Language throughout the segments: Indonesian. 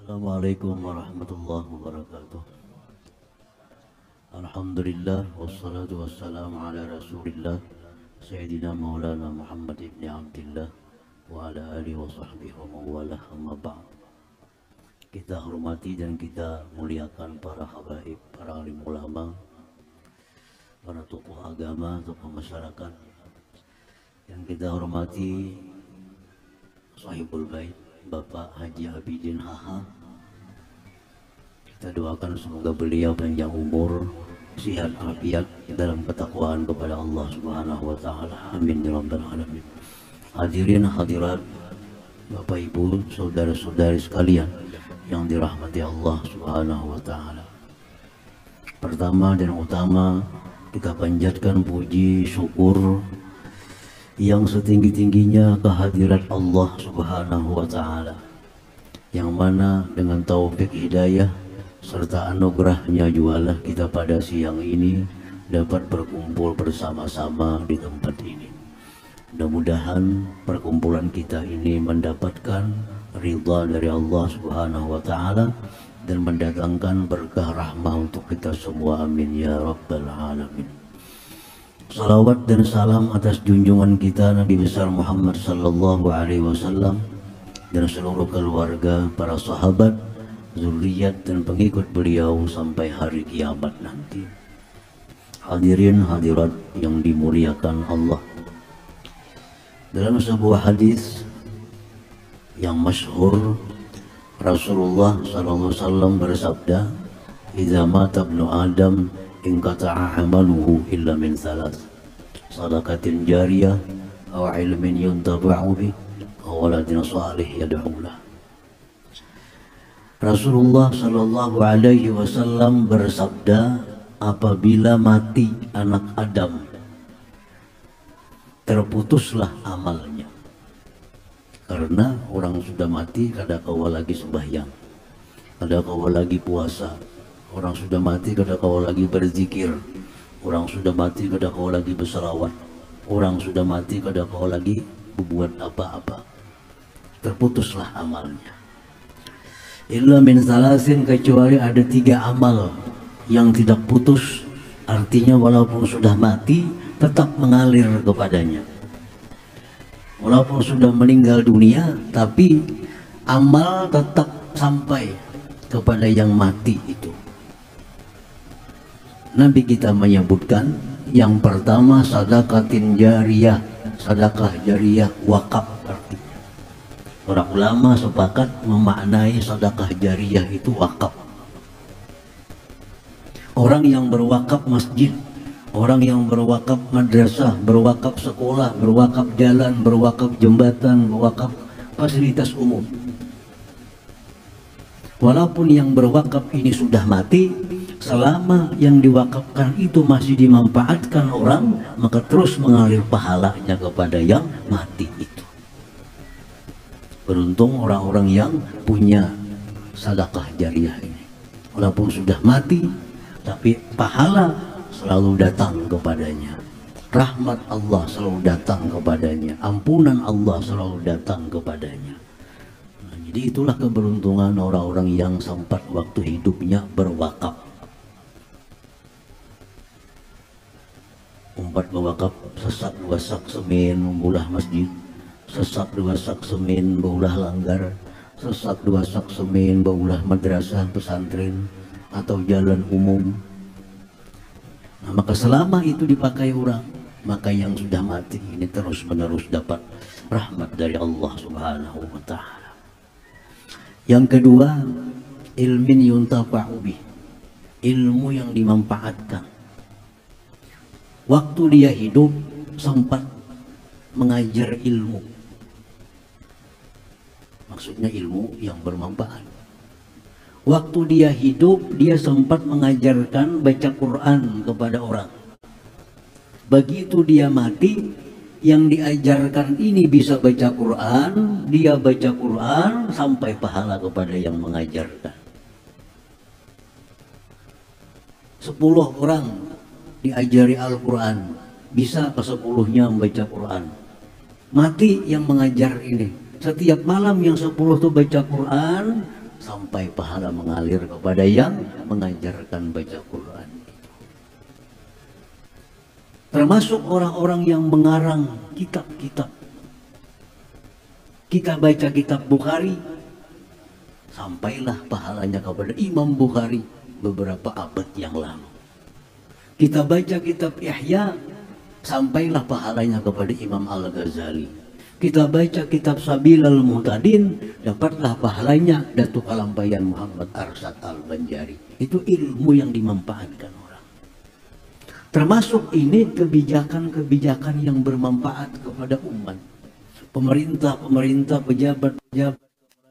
Assalamualaikum warahmatullahi wabarakatuh. Alhamdulillah wassalatu wassalamu ala Rasulillah Sayyidina Maulana Muhammad ibn Abdillah wa ala alihi wa sahbihi wa mawalah, amma ba'd. Kita hormati dan kita muliakan para habaib, para alim ulama, para tokoh agama, tokoh masyarakat. Yang kita hormati Sahibul Bait Bapak Haji Abidin Haha. Kita doakan semoga beliau panjang umur, sehat afiat dalam ketakwaan kepada Allah Subhanahu wa taala. Amin ya rabbal alamin. Hadirin hadirat, Bapak Ibu, saudara-saudari sekalian yang dirahmati Allah Subhanahu wa taala. Pertama dan utama, kita panjatkan puji syukur yang setinggi-tingginya kehadirat Allah Subhanahu wa taala, yang mana dengan taufik hidayah serta anugerahnya jualah kita pada siang ini dapat berkumpul bersama-sama di tempat ini. Mudah-mudahan perkumpulan kita ini mendapatkan ridha dari Allah Subhanahu wa taala dan mendatangkan berkah rahmah untuk kita semua. Amin ya rabbal alamin. Salawat dan salam atas junjungan kita Nabi besar Muhammad sallallahu alaihi wasallam dan seluruh keluarga, para sahabat, zuriat dan pengikut beliau sampai hari kiamat nanti. Hadirin hadirat yang dimuliakan Allah. Dalam sebuah hadis yang masyhur, Rasulullah sallallahu alaihi wasallam bersabda, "Idza mata ibnu Adam inqata'a amaluhu illa min thalath, sadaqatin jariyah aw ilmin yuntafa'u bih aw waladin salih yad'u lah." Rasulullah sallallahu alaihi wasallam bersabda, apabila mati anak Adam, terputuslah amalnya. Karena orang sudah mati, kada kawa lagi sembahyang, kada kawa lagi puasa. Orang sudah mati kada kawa lagi berzikir. Orang sudah mati kada kawa lagi berselawat. Orang sudah mati kada kawa lagi berbuat apa-apa. Terputuslah amalnya. Illa min salasin, kecuali ada 3 amal yang tidak putus. Artinya walaupun sudah mati tetap mengalir kepadanya. Walaupun sudah meninggal dunia, tapi amal tetap sampai kepada yang mati itu. Nabi kita menyebutkan yang pertama sadaqatin jariyah, sedekah jariyah, wakaf artinya. Para ulama sepakat memaknai sedekah jariyah itu wakaf. Orang yang berwakaf masjid, orang yang berwakaf madrasah, berwakaf sekolah, berwakaf jalan, berwakaf jembatan, berwakaf fasilitas umum. Walaupun yang berwakaf ini sudah mati, selama yang diwakafkan itu masih dimanfaatkan orang, maka terus mengalir pahalanya kepada yang mati itu. Beruntung orang-orang yang punya sedekah jariyah ini. Walaupun sudah mati, tapi pahala selalu datang kepadanya. Rahmat Allah selalu datang kepadanya. Ampunan Allah selalu datang kepadanya. Nah, jadi itulah keberuntungan orang-orang yang sempat waktu hidupnya berwakaf. Umpat berwakaf, sesak 2 sak semen membulah masjid, sesak 2 sak semen baulah langgar, sesak 2 sak semen baulah madrasah pesantren atau jalan umum. Nah, maka selama itu dipakai orang, maka yang sudah mati ini terus menerus dapat rahmat dari Allah Subhanahu wa taala. Yang kedua, ilmin yuntafa'u bih, ilmu yang dimanfaatkan. Waktu dia hidup sempat mengajar ilmu, maksudnya ilmu yang bermanfaat. Waktu dia hidup, dia sempat mengajarkan baca Quran kepada orang. Begitu dia mati, yang diajarkan ini bisa baca Quran, dia baca Quran sampai pahala kepada yang mengajarkan. 10 orang diajari Al-Quran, bisa ke-10-nya membaca Quran. Mati yang mengajar ini, setiap malam yang 10 itu baca Quran, sampai pahala mengalir kepada yang mengajarkan baca Quran. Termasuk orang-orang yang mengarang kitab-kitab. Kita baca kitab Bukhari, sampailah pahalanya kepada Imam Bukhari beberapa abad yang lalu. Kita baca kitab Ihya, sampailah pahalanya kepada Imam Al-Ghazali. Kita baca kitab Sabilal Muhtadin, dapatlah pahalanya Datuk Kalampayan Muhammad Arsyad Al-Banjari. Itu ilmu yang dimanfaatkan orang. Termasuk ini kebijakan-kebijakan yang bermanfaat kepada umat. Pemerintah, pejabat,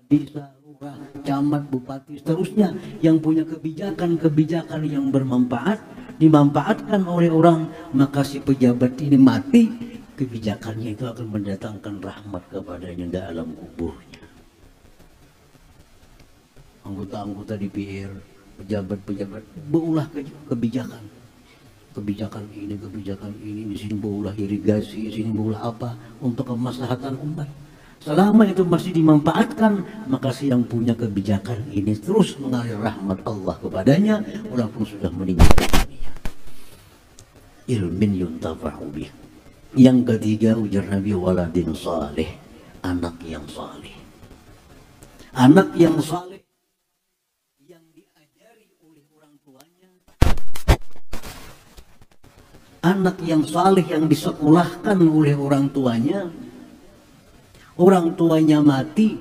desa, lurah, camat, bupati, seterusnya yang punya kebijakan-kebijakan yang bermanfaat, dimanfaatkan oleh orang, maka si pejabat ini mati, kebijakannya itu akan mendatangkan rahmat kepadanya dalam kuburnya. Anggota-anggota DPR, pejabat-pejabat berulah kebijakan ini, di sini berulah irigasi, di sini berulah apa untuk kemaslahatan umat. Selama itu masih dimanfaatkan, maka si yang punya kebijakan ini terus mengalir rahmat Allah kepadanya walaupun sudah meninggal dunia. Ilmin yuntafa'u bih. Yang ketiga, ujar Nabi, waladin saleh, anak yang saleh. Anak yang saleh yang diajari oleh orang tuanya, anak yang saleh yang disekolahkan oleh orang tuanya mati.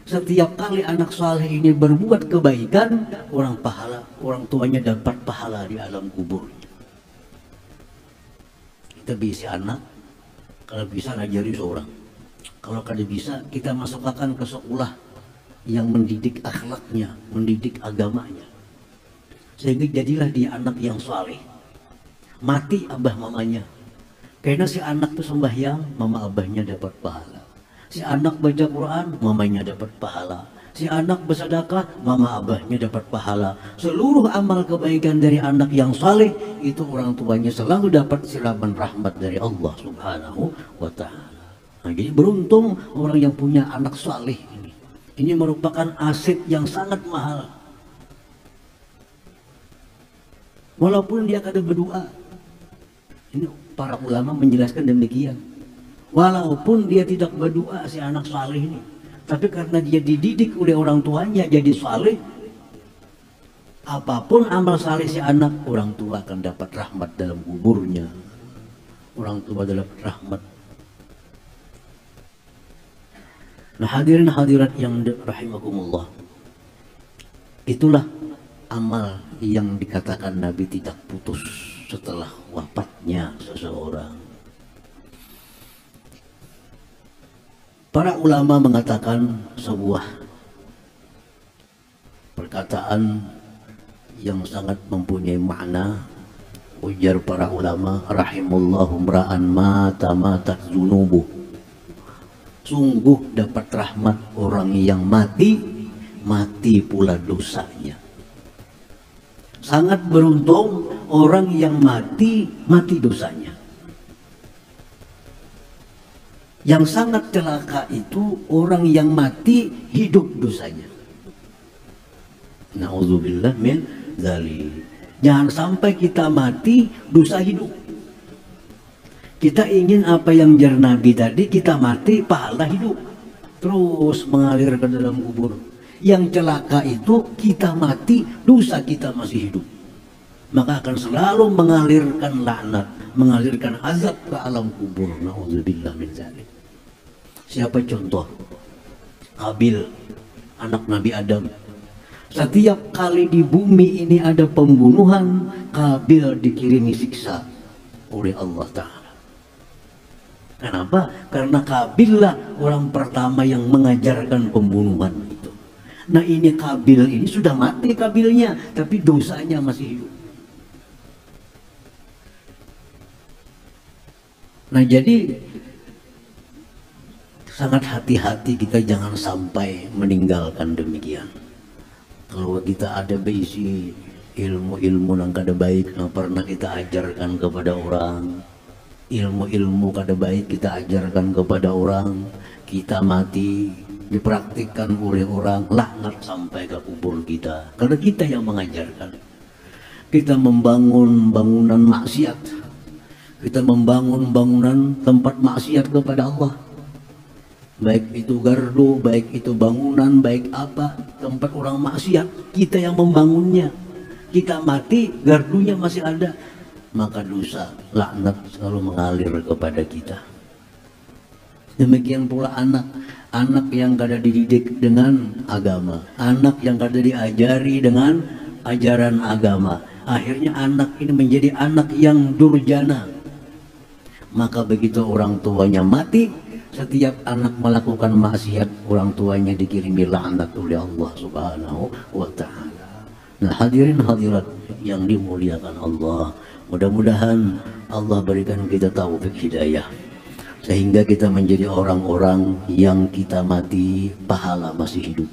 Setiap kali anak saleh ini berbuat kebaikan, orang tuanya dapat pahala di alam kuburnya. Kita bisa anak, kalau bisa ngajari seorang, kalau kada bisa kita masukkan ke sekolah yang mendidik akhlaknya, mendidik agamanya, sehingga jadilah dia anak yang saleh. Mati abah mamanya, karena si anak itu sembahyang, mama abahnya dapat pahala. Si anak baca Quran, mamanya dapat pahala. Si anak bersedekah, mama abahnya dapat pahala. Seluruh amal kebaikan dari anak yang saleh itu orang tuanya selalu dapat siraman rahmat dari Allah Subhanahu wa ta'ala. Nah, jadi beruntung orang yang punya anak saleh ini. Ini merupakan aset yang sangat mahal. Walaupun dia kada berdoa. Ini para ulama menjelaskan demikian. Walaupun dia tidak berdoa si anak saleh ini, tapi karena dia dididik oleh orang tuanya jadi saleh, apapun amal saleh si anak, orang tua akan dapat rahmat dalam kuburnya. Orang tua dapat rahmat. Nah, hadirin hadirat yang rahimakumullah, itulah amal yang dikatakan Nabi tidak putus setelah wafatnya seseorang. Para ulama mengatakan sebuah perkataan yang sangat mempunyai makna. Ujar para ulama, rahimullahu mra'an matat zunubuh. Sungguh dapat rahmat orang yang mati pula dosanya. Sangat beruntung orang yang mati dosanya. Yang sangat celaka itu orang yang mati hidup dosanya. Na'udzubillah min dzalik. Jangan sampai kita mati dosa hidup. Kita ingin apa yang jar Nabi tadi, kita mati pahala hidup terus mengalir ke dalam kubur. Yang celaka itu kita mati dosa kita masih hidup, maka akan selalu mengalirkan laknat, mengalirkan azab ke alam kubur. Na'udzubillah min dzalik. Siapa contoh? Qabil, anak Nabi Adam. Setiap kali di bumi ini ada pembunuhan, Qabil dikirimi siksa oleh Allah Ta'ala. Kenapa? Karena Qabil lah orang pertama yang mengajarkan pembunuhan itu. Nah, ini Qabil ini sudah mati Qabilnya, tapi dosanya masih hidup. Nah, jadi sangat hati-hati kita jangan sampai meninggalkan demikian. Kalau kita ada berisi ilmu-ilmu yang kada baik yang pernah kita ajarkan kepada orang, ilmu-ilmu kada baik kita ajarkan kepada orang, kita mati dipraktikkan oleh orang, laknat sampai ke kubur kita. Karena kita yang mengajarkan. Kita membangun bangunan maksiat, kita membangun bangunan tempat maksiat kepada Allah. Baik itu gardu, baik itu bangunan, baik apa, tempat orang maksiat, kita yang membangunnya. Kita mati, gardunya masih ada, maka dosa, laknat selalu mengalir kepada kita. Demikian pula anak yang kada dididik dengan agama, anak yang kada diajari dengan ajaran agama, akhirnya anak ini menjadi anak yang durjana. Maka begitu orang tuanya mati, setiap anak melakukan maksiat, orang tuanya dikirimi laknat oleh Allah Subhanahu wa ta'ala. Nah, hadirin hadirat yang dimuliakan Allah, mudah-mudahan Allah berikan kita taufik hidayah sehingga kita menjadi orang-orang yang kita mati pahala masih hidup.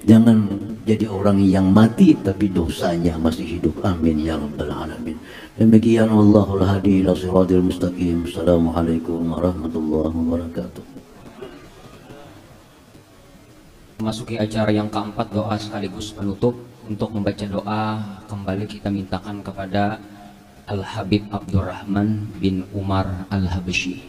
Jangan jadi orang yang mati tapi dosanya masih hidup. Amin ya rabbal alamin. Demikian wallahul hadi ila siratal mustaqim. Assalamualaikum warahmatullahi wabarakatuh. Memasuki acara yang keempat, doa sekaligus penutup. Untuk membaca doa kembali kita mintakan kepada Al-Habib Abdurrahman bin Umar Al-Habsyi.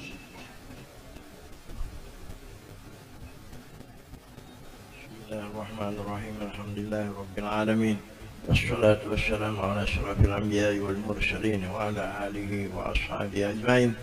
Bismillahirrahmanirrahim. Alhamdulillahirabbil alamin. Wassalatu wassalamu ala asyrafil anbiya'i wal mursalin wa ala alihi wa ashabihi ajmain.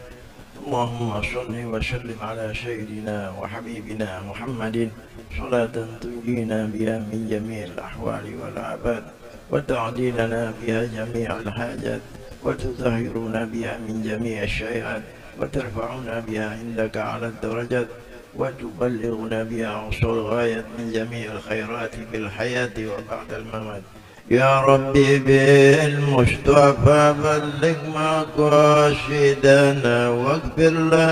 Allahumma shalli wa sallim ala sayyidina wa habibina Muhammadin salatan tunjina biha min jami'il ahwali wal abad wa ta'dilana biha jami'al hajat wa tutahhiruna biha min jami'asy syai'at wa tarfa'una biha indaka 'ala darajat wa tuballighuna biha usul ghayat min jami'il khairati fil hayati wa ba'dal mamat. يا ربي بالمصطفى بلغ مقاصدنا واغفر لنا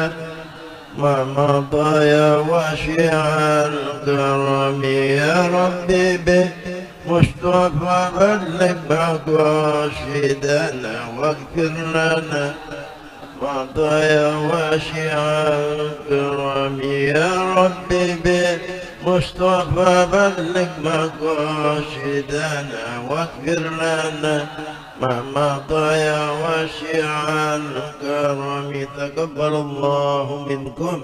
ما مضى يا واسع الكرم. يا ربي بالمصطفى بلغ مقاصدنا واغفر لنا ما مضى يا واسع الكرم. يا ربي مصطفى بلغ مقاصدنا واغفر لنا ما مضى يا واسع الكرم. تقبل الله منكم